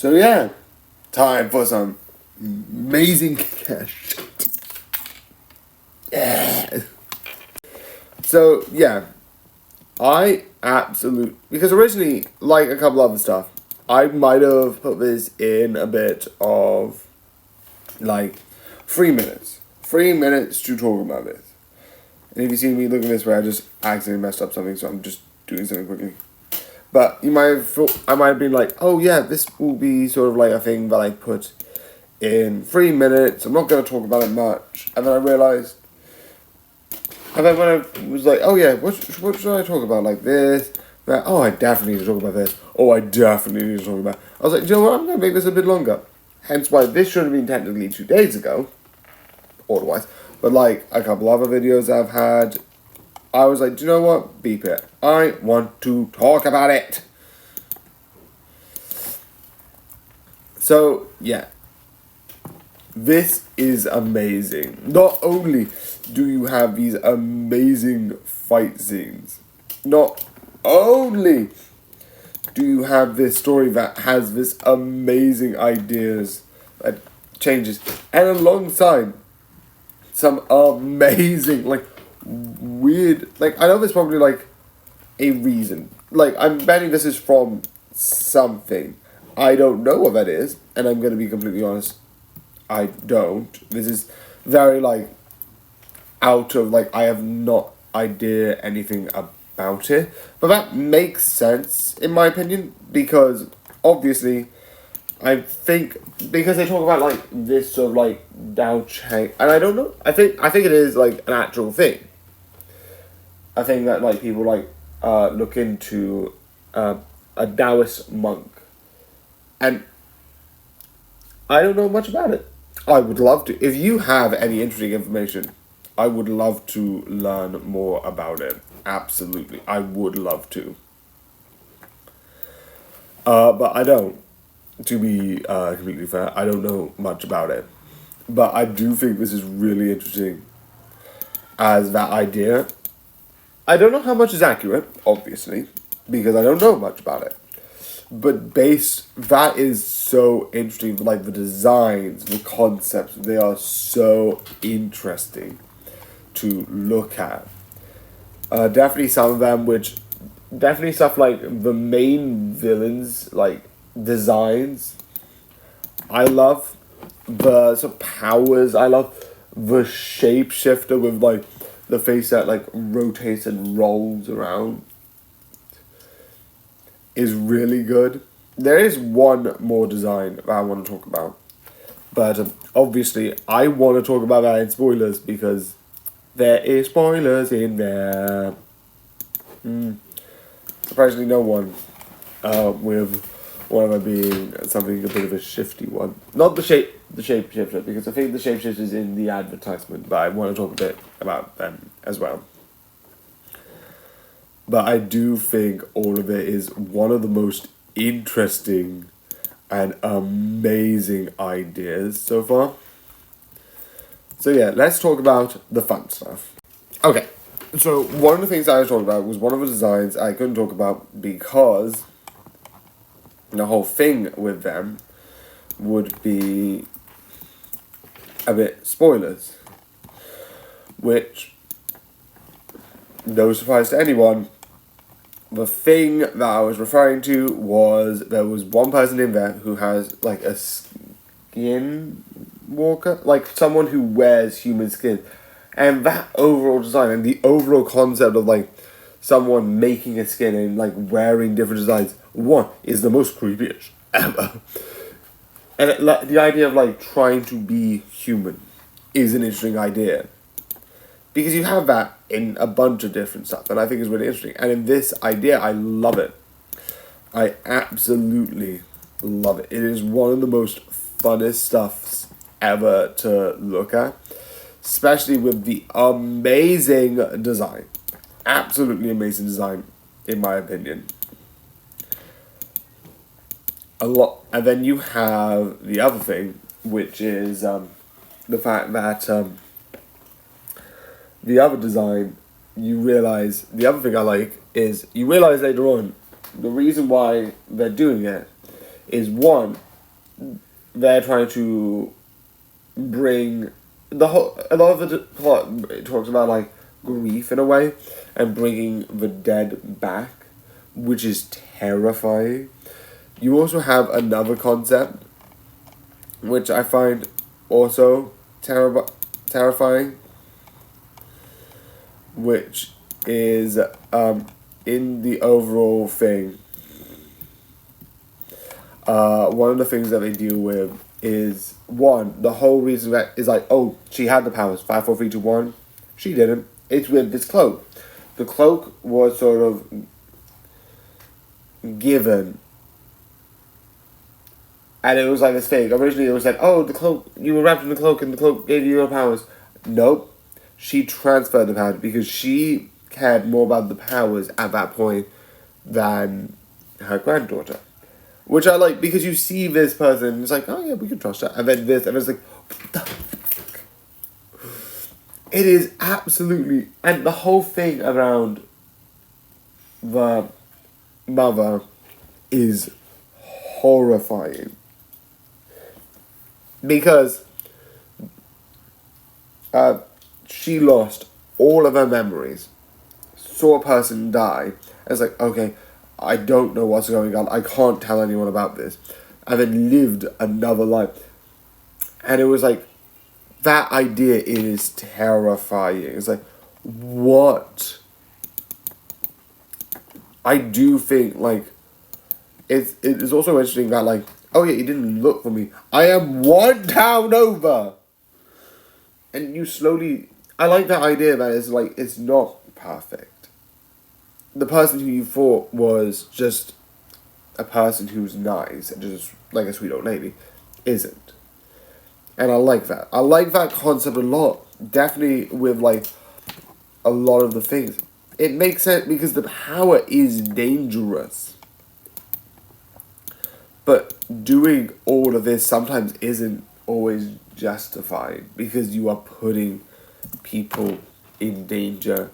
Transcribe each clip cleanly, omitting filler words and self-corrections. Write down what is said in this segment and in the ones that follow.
So yeah, time for some amazing cash. Yeah. So yeah, because originally, like a couple other stuff, I might have put this in a bit of like 3 minutes. 3 minutes to talk about this. And if you see me looking this way, I just accidentally messed up something, so I'm just doing something quickly. But you might have thought, I might have been like, oh yeah, this will be sort of like a thing that I put in 3 minutes. I'm not going to talk about it much. And then I realised, and then when I was like, oh yeah, what should I talk about? Like this, that, oh I definitely need to talk about this. Oh, I definitely need to talk about. I was like, you know what, I'm going to make this a bit longer. Hence why this should have been technically 2 days ago, otherwise. But like a couple other videos I've had, I was like, do you know what? Beep it. I want to talk about it. So, yeah. This is amazing. Not only do you have these amazing fight scenes, not only do you have this story that has this amazing ideas that changes, and alongside some amazing, like, weird, like, I know there's probably, like, a reason. Like, I'm betting this is from something. I don't know what that is, and I'm going to be completely honest, I don't. This is very, like, out of, like, I have not idea anything about it. But that makes sense, in my opinion, because, obviously, I think, because they talk about, like, this sort of, like, Dao Chang, and I don't know, I think it is, like, an actual thing. I think that, like, people, like, look into a Taoist monk, and I don't know much about it. I would love to. If you have any interesting information, I would love to learn more about it. Absolutely, I would love to. But I don't. To be completely fair, I don't know much about it. But I do think this is really interesting as that idea. I don't know how much is accurate, obviously, because I don't know much about it. But that is so interesting. Like the designs, the concepts, they are so interesting to look at. Definitely some of them, definitely stuff like the main villains, like designs. I love the sort of powers. I love the shapeshifter with like the face that like rotates and rolls around. Is really good. There is one more design that I want to talk about. But obviously, I want to talk about that in spoilers because there is spoilers in there. Surprisingly, no one. With one of them being something a bit of a shifty one. Not the shapeshifter, because I think the shapeshifter is in the advertisement, but I want to talk a bit about them as well. But I do think all of it is one of the most interesting and amazing ideas so far. So yeah, let's talk about the fun stuff. Okay, so one of the things I was talking about was one of the designs I couldn't talk about because the whole thing with them would be a bit spoilers. Which, no surprise to anyone, the thing that I was referring to was there was one person in there who has like a skin walker, like someone who wears human skin, and that overall design and the overall concept of like someone making a skin and like wearing different designs, one is the most creepiest ever. And like the idea of like trying to be human is an interesting idea. Because you have that in a bunch of different stuff, and I think it's really interesting. And in this idea, I love it. I absolutely love it. It is one of the most funnest stuffs ever to look at, especially with the amazing design. Absolutely amazing design, in my opinion. A lot, and then you have the other thing, which is the fact that. The other design, the other thing I like is you realise later on the reason why they're doing it is one, they're trying to bring a lot of the plot, it talks about like grief in a way and bringing the dead back, which is terrifying. You also have another concept which I find also terrifying, which is in the overall thing. One of the things that they deal with is, one, the whole reason that is like, oh, she had the powers, 5, 4, 3, 2, 1. She didn't. It's with this cloak. The cloak was sort of given, and it was like this thing. Originally it was like, oh, the cloak, you were wrapped in the cloak and the cloak gave you your powers. Nope. She transferred the powers because she cared more about the powers at that point than her granddaughter. Which I like, because you see this person, it's like, oh yeah, we can trust her. And then this, and it's like, what the fuck? It is absolutely, and the whole thing around the mother is horrifying. Because she lost all of her memories, saw a person die, and it's like, okay, I don't know what's going on, I can't tell anyone about this, and then lived another life. And it was like, that idea is terrifying. It's like, what? I do think, like, it is also interesting that, like, oh yeah, you didn't look for me, I am one town over. And you slowly, I like that idea that it's like, it's not perfect. The person who you thought was just a person who's nice and just like a sweet old lady isn't. And I like that. I like that concept a lot. Definitely with like a lot of the things. It makes sense because the power is dangerous. But doing all of this sometimes isn't always justified because you are putting people in danger.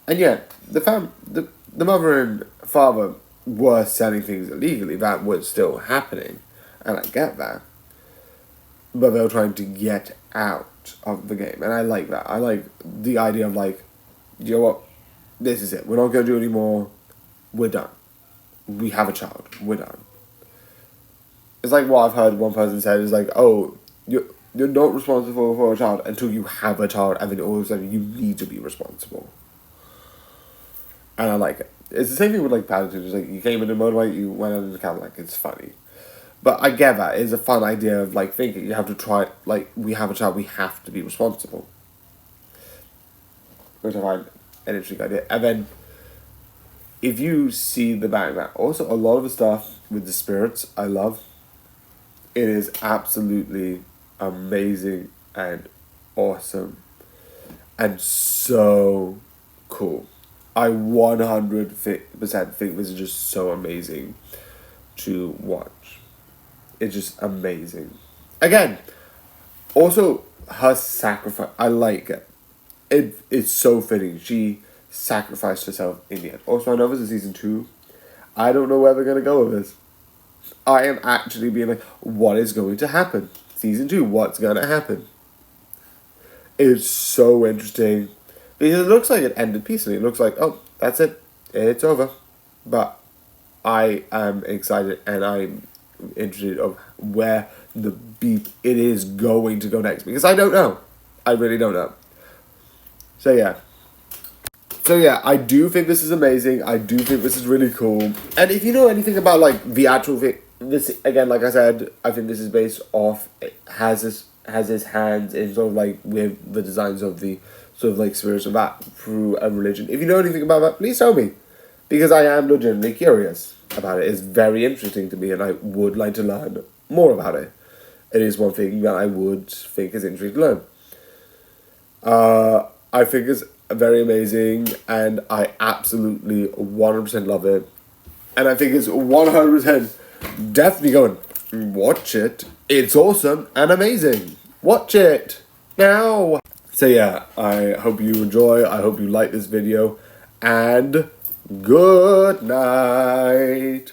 And yeah, the mother and father were selling things illegally. That was still happening, and I get that. But they were trying to get out of the game, and I like that. I like the idea of like, you know what, this is it. We're not going to do it anymore. We're done. We have a child. We're done. It's like what I've heard one person said is like, oh, you're not responsible for a child until you have a child, and then all of a sudden you need to be responsible. And I like it. It's the same thing with like Paddington. It's like, you came in a motorbike, you went under the cab, like, it's funny. But I get that. It's a fun idea of like thinking you have to try, like, we have a child, we have to be responsible. Which I find an interesting idea. And then, if you see the background, also a lot of the stuff with the spirits, I love. It is absolutely amazing and awesome. And so cool. I 100% think this is just so amazing to watch. It's just amazing. Again, also her sacrifice, I like it. It's so fitting. She sacrificed herself in the end. Also, I know this is season 2. I don't know where they're going to go with this. I am actually being like, what is going to happen? Season 2, what's going to happen? It's so interesting. Because it looks like it ended peacefully. It looks like, oh, that's it. It's over. But I am excited and I'm interested of where the beat it is going to go next. Because I don't know. I really don't know. So yeah, I do think this is amazing. I do think this is really cool. And if you know anything about like the actual thing, this again, like I said, I think this is based off, it has his hands in sort of like with the designs of the sort of like spirits of that through a religion. If you know anything about that, please tell me, because I am legitimately curious about it. It's very interesting to me, and I would like to learn more about it. It is one thing that I would think is interesting to learn. I think it's very amazing, and I absolutely 100% love it. And I think it's 100% definitely going, watch it. It's awesome and amazing. Watch it now. So yeah, I hope you enjoy. I hope you like this video. And good night.